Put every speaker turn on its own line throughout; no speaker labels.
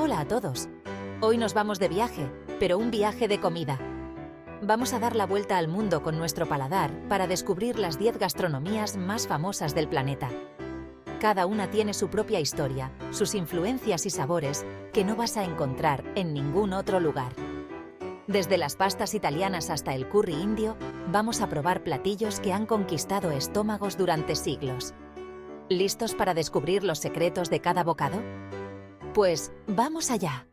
Hola a todos. Hoy nos vamos de viaje, pero un viaje de comida. Vamos a dar la vuelta al mundo con nuestro paladar para descubrir las 10 gastronomías más famosas del planeta. Cada una tiene su propia historia, sus influencias y sabores que no vas a encontrar en ningún otro lugar. Desde las pastas italianas hasta el curry indio, vamos a probar platillos que han conquistado estómagos durante siglos. ¿Listos para descubrir los secretos de cada bocado? Pues ¡vamos allá!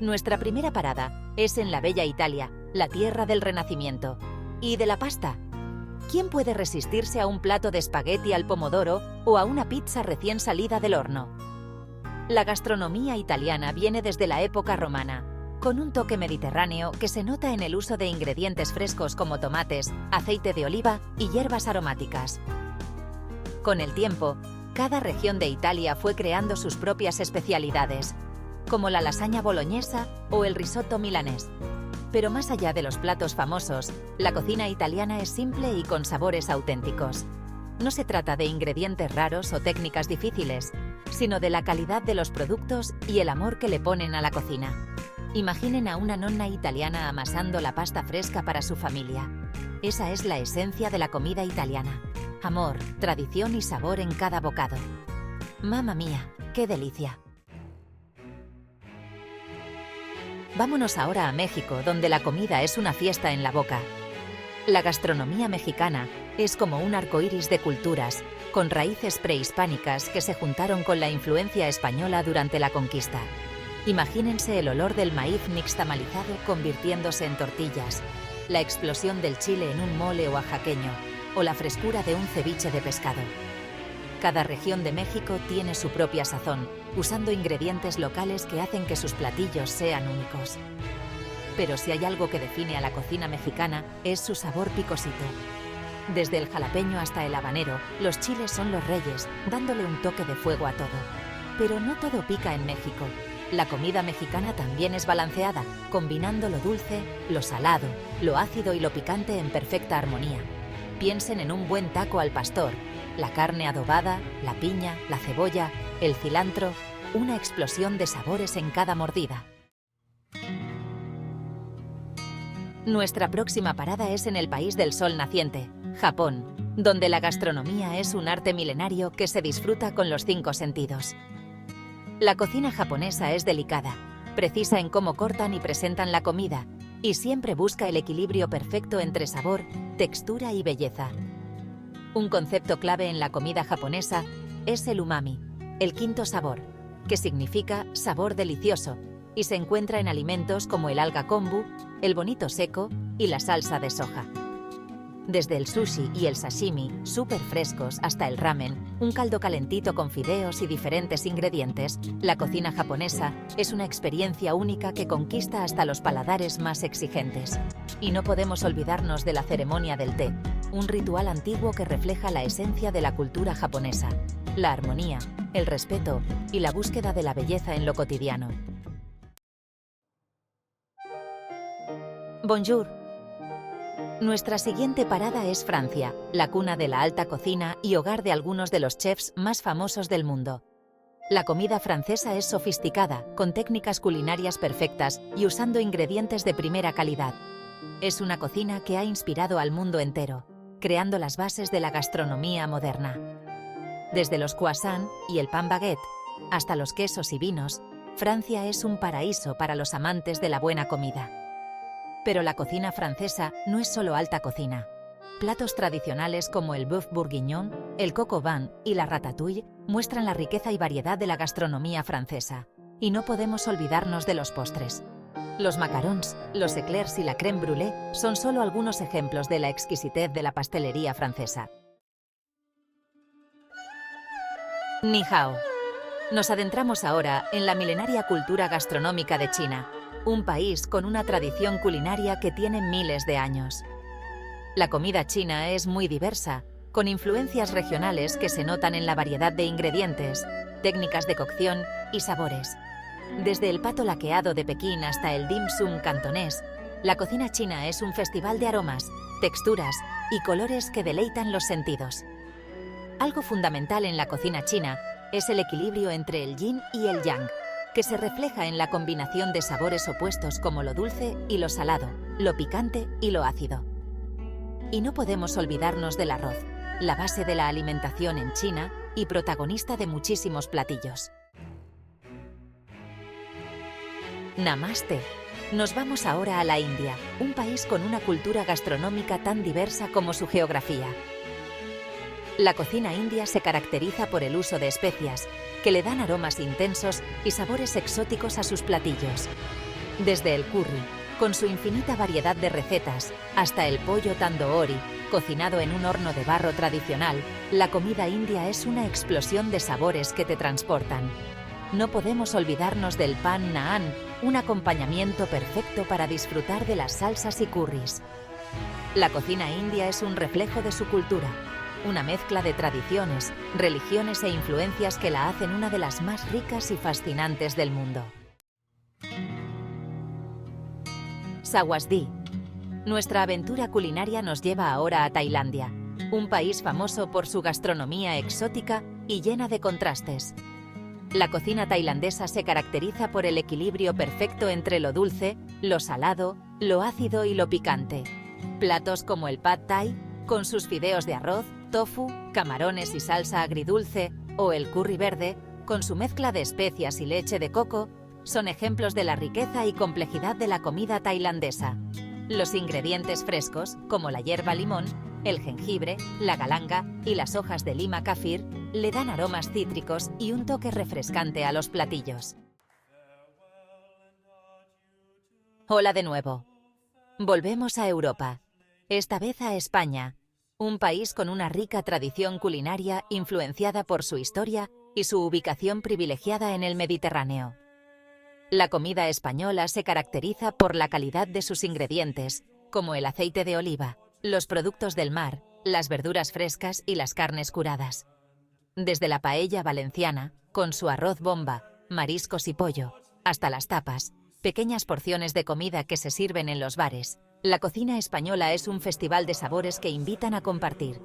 Nuestra primera parada es en la bella Italia, la tierra del Renacimiento. ¿Y de la pasta? ¿Quién puede resistirse a un plato de espagueti al pomodoro o a una pizza recién salida del horno? La gastronomía italiana viene desde la época romana, con un toque mediterráneo que se nota en el uso de ingredientes frescos como tomates, aceite de oliva y hierbas aromáticas. Con el tiempo, cada región de Italia fue creando sus propias especialidades, como la lasaña boloñesa o el risotto milanés. Pero más allá de los platos famosos, la cocina italiana es simple y con sabores auténticos. No se trata de ingredientes raros o técnicas difíciles, sino de la calidad de los productos y el amor que le ponen a la cocina. Imaginen a una nonna italiana amasando la pasta fresca para su familia. Esa es la esencia de la comida italiana. Amor, tradición y sabor en cada bocado. ¡Mamma mía! ¡Qué delicia! Vámonos ahora a México, donde la comida es una fiesta en la boca. La gastronomía mexicana es como un arcoíris de culturas, con raíces prehispánicas que se juntaron con la influencia española durante la conquista. Imagínense el olor del maíz nixtamalizado convirtiéndose en tortillas, la explosión del chile en un mole oaxaqueño, o la frescura de un ceviche de pescado. Cada región de México tiene su propia sazón, usando ingredientes locales que hacen que sus platillos sean únicos. Pero si hay algo que define a la cocina mexicana, es su sabor picosito. Desde el jalapeño hasta el habanero, los chiles son los reyes, dándole un toque de fuego a todo. Pero no todo pica en México. La comida mexicana también es balanceada, combinando lo dulce, lo salado, lo ácido y lo picante en perfecta armonía. Piensen en un buen taco al pastor, la carne adobada, la piña, la cebolla, el cilantro, una explosión de sabores en cada mordida. Nuestra próxima parada es en el país del sol naciente, Japón, donde la gastronomía es un arte milenario que se disfruta con los 5 sentidos. La cocina japonesa es delicada, precisa en cómo cortan y presentan la comida, y siempre busca el equilibrio perfecto entre sabor, textura y belleza. Un concepto clave en la comida japonesa es el umami, el quinto sabor, que significa sabor delicioso, y se encuentra en alimentos como el alga kombu, el bonito seco y la salsa de soja. Desde el sushi y el sashimi, súper frescos, hasta el ramen, un caldo calentito con fideos y diferentes ingredientes, la cocina japonesa es una experiencia única que conquista hasta los paladares más exigentes. Y no podemos olvidarnos de la ceremonia del té, un ritual antiguo que refleja la esencia de la cultura japonesa, la armonía, el respeto y la búsqueda de la belleza en lo cotidiano. Bonjour. Nuestra siguiente parada es Francia, la cuna de la alta cocina y hogar de algunos de los chefs más famosos del mundo. La comida francesa es sofisticada, con técnicas culinarias perfectas y usando ingredientes de primera calidad. Es una cocina que ha inspirado al mundo entero, creando las bases de la gastronomía moderna. Desde los croissants y el pan baguette hasta los quesos y vinos, Francia es un paraíso para los amantes de la buena comida. Pero la cocina francesa no es solo alta cocina. Platos tradicionales como el bœuf bourguignon, el coq au vin y la ratatouille muestran la riqueza y variedad de la gastronomía francesa. Y no podemos olvidarnos de los postres. Los macarons, los éclairs y la crème brûlée son solo algunos ejemplos de la exquisitez de la pastelería francesa. Ni hao. Nos adentramos ahora en la milenaria cultura gastronómica de China, un país con una tradición culinaria que tiene miles de años. La comida china es muy diversa, con influencias regionales que se notan en la variedad de ingredientes, técnicas de cocción y sabores. Desde el pato laqueado de Pekín hasta el dim sum cantonés, la cocina china es un festival de aromas, texturas y colores que deleitan los sentidos. Algo fundamental en la cocina china Es el equilibrio entre el yin y el yang, que se refleja en la combinación de sabores opuestos como lo dulce y lo salado, lo picante y lo ácido. Y no podemos olvidarnos del arroz, la base de la alimentación en China y protagonista de muchísimos platillos. Namaste. Nos vamos ahora a la India, un país con una cultura gastronómica tan diversa como su geografía. La cocina india se caracteriza por el uso de especias, que le dan aromas intensos y sabores exóticos a sus platillos. Desde el curry, con su infinita variedad de recetas, hasta el pollo tandoori, cocinado en un horno de barro tradicional, la comida india es una explosión de sabores que te transportan. No podemos olvidarnos del pan naan, un acompañamiento perfecto para disfrutar de las salsas y curries. La cocina india es un reflejo de su cultura, una mezcla de tradiciones, religiones e influencias que la hacen una de las más ricas y fascinantes del mundo. Sawasdee. Nuestra aventura culinaria nos lleva ahora a Tailandia, un país famoso por su gastronomía exótica y llena de contrastes. La cocina tailandesa se caracteriza por el equilibrio perfecto entre lo dulce, lo salado, lo ácido y lo picante. Platos como el Pad Thai, con sus fideos de arroz, tofu, camarones y salsa agridulce, o el curry verde, con su mezcla de especias y leche de coco, son ejemplos de la riqueza y complejidad de la comida tailandesa. Los ingredientes frescos, como la hierba limón, el jengibre, la galanga y las hojas de lima kafir, le dan aromas cítricos y un toque refrescante a los platillos. Hola de nuevo. Volvemos a Europa, esta vez a España, un país con una rica tradición culinaria influenciada por su historia y su ubicación privilegiada en el Mediterráneo. La comida española se caracteriza por la calidad de sus ingredientes, como el aceite de oliva, los productos del mar, las verduras frescas y las carnes curadas. Desde la paella valenciana, con su arroz bomba, mariscos y pollo, hasta las tapas, pequeñas porciones de comida que se sirven en los bares, la cocina española es un festival de sabores que invitan a compartir.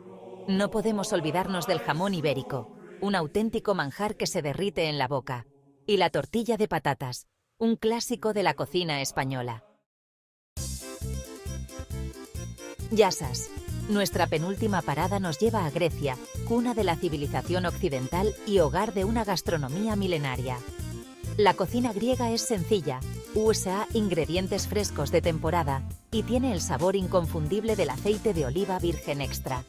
No podemos olvidarnos del jamón ibérico, un auténtico manjar que se derrite en la boca, y la tortilla de patatas, un clásico de la cocina española. Yasas. Nuestra penúltima parada nos lleva a Grecia, cuna de la civilización occidental y hogar de una gastronomía milenaria. La cocina griega es sencilla, usa ingredientes frescos de temporada y tiene el sabor inconfundible del aceite de oliva virgen extra.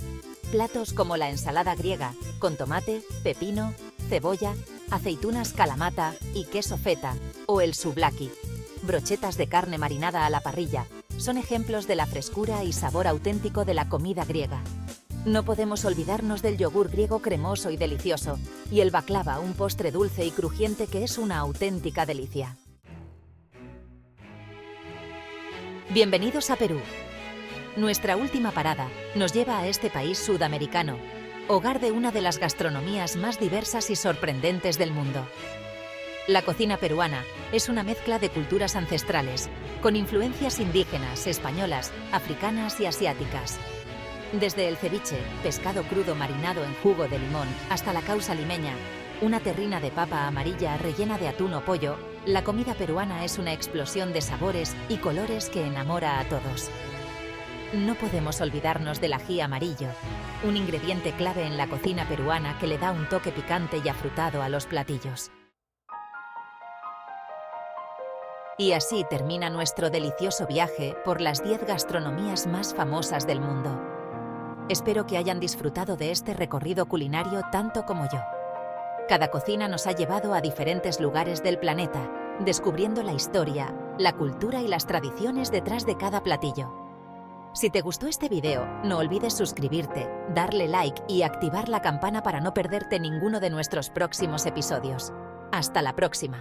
Platos como la ensalada griega, con tomate, pepino, cebolla, aceitunas kalamata y queso feta, o el souvlaki, brochetas de carne marinada a la parrilla, son ejemplos de la frescura y sabor auténtico de la comida griega. No podemos olvidarnos del yogur griego cremoso y delicioso, y el baklava, un postre dulce y crujiente que es una auténtica delicia. Bienvenidos a Perú. Nuestra última parada nos lleva a este país sudamericano, hogar de una de las gastronomías más diversas y sorprendentes del mundo. La cocina peruana es una mezcla de culturas ancestrales, con influencias indígenas, españolas, africanas y asiáticas. Desde el ceviche, pescado crudo marinado en jugo de limón, hasta la causa limeña, una terrina de papa amarilla rellena de atún o pollo, la comida peruana es una explosión de sabores y colores que enamora a todos. No podemos olvidarnos del ají amarillo, un ingrediente clave en la cocina peruana que le da un toque picante y afrutado a los platillos. Y así termina nuestro delicioso viaje por las 10 gastronomías más famosas del mundo. Espero que hayan disfrutado de este recorrido culinario tanto como yo. Cada cocina nos ha llevado a diferentes lugares del planeta, descubriendo la historia, la cultura y las tradiciones detrás de cada platillo. Si te gustó este video, no olvides suscribirte, darle like y activar la campana para no perderte ninguno de nuestros próximos episodios. ¡Hasta la próxima!